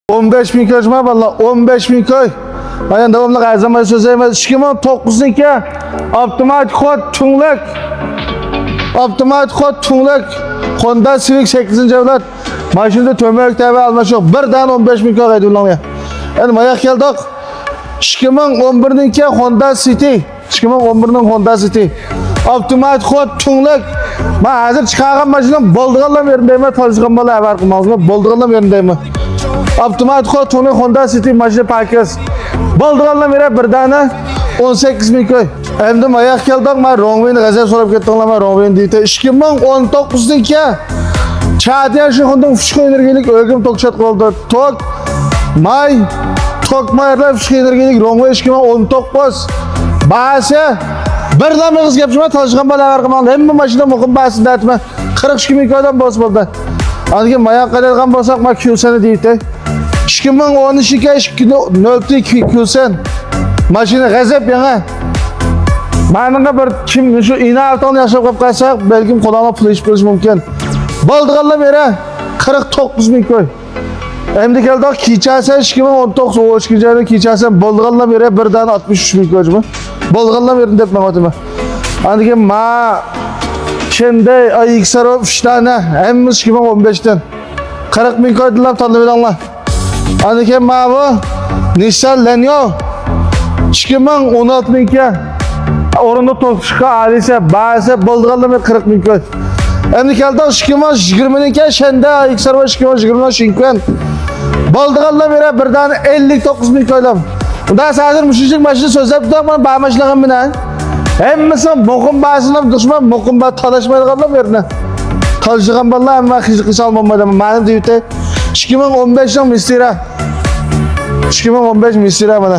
15 bin köşme valla 15 bin köy. Ben devamlı her zaman sözlerimez. 2009'daki avtomatik kod tünlük. Avtomatik kod tünlük. Honda Civic 8. evlat. Maşında tömörük tabi almış yok. Birden 15 bin köy kaydı ulanmaya. Yani mayak geldik. 2011'deki Honda City. 2011'nin Honda City. Avtomatik kod tünlük. Ben hazır çıkargan maşınım bolduğallam yerindeyim. Tanışkan bala haber kılmazım. Bolduğallam yerindeyim. Avtomatik kod tünlük Honda City maşını parkez. Bolduğallam yere bir tane 18 bin köy. Endi mayak geldik. Ben Rongway'ni gazet sorup kettim. Ben Rongway'ni deydi. 2019'daki Çağdayan şehirden fışkı enerjilik ölgüm tokçat oldu. Tok, may, tok mayarlar fışkı enerjilik Rongway 2019. Bahası birden bir kız yapışma çalışkan bala varkımalı. Hem bu maşında mukum bahasında etme. 42 bin köyden boz buldu. Anki mayak kadargan bolsak ma Qsen'i deydi. 2012'ye 2002 Qsen. Maşını gazep yana. Manınca bir kim şu ina altını yaşap kap kalsak belki kolana pul iş bölüş mümkün. Baldıqallam yere 49 bin köy. Endi geldik Kiçasen 2019 o işkincayda Kiçasen Baldıqallam yere birden 63 bin köy mü? Baldıqallam yerin dep mağatıma. Andike ma şimdi ay iksar fiştane hemimiz 2015'ten 40 bin köy dilam tanıdı bilanla. Andike ma bu Nissan Lenyo 2016 bin köy. Orunda tokşuka alise bahse Baldıqallam yere 40 bin köy. Endi keldi şikimaz 20'ninki şende iksar var şikimaz 20'den şinkven. Baldıqallam yere birden 59 bin köylem. Bunda sadece müşücük maşını sözlep de ama bağmaşlığım bine. Hemmisi mokun bağısından düşman mokun bağı tanışmayı kallam yerine. Tanışıqan vallahi ama kızıqı salmamaydım. Benim deyüte 2015'den mistira. 2015 mistira bana.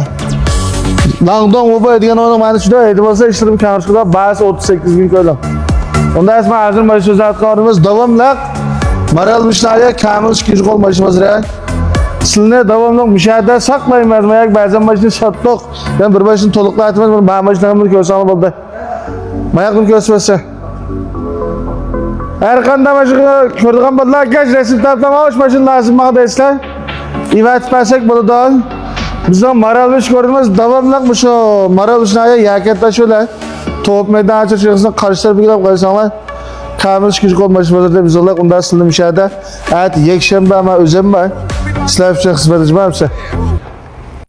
Langdon oba edigen onu bana şurada edip olsa işlerim kanışıqda bağısı 38 bin köylem. Onda esma hazır maçı söz atqanımız davamlıq maralmışlarya kamil şikir olmaşımız re. Sizine davamlıq müşahede saklayın mayak bazen maçını sattık. Ben bir başını tolukla atmaz bunu bağ maçını bir köse alıp oldu. Mayakın kösmesi. Erkanda maçını kördüğün badla geç resim taraftan hoş maçını lazım mağda esle. İvat pasek bulu dağıl. Bizden maralmış gördüğümüz davamlıq şu maralmışlarya yakette şöyle. Top meydan açı çıkısına karşılar bir gidip koysanlar kamil şikir olmaşımızda biz olarak onda aslında müşahede. Evet yekşembe ama özenme. İslam için kısmet edeceğim.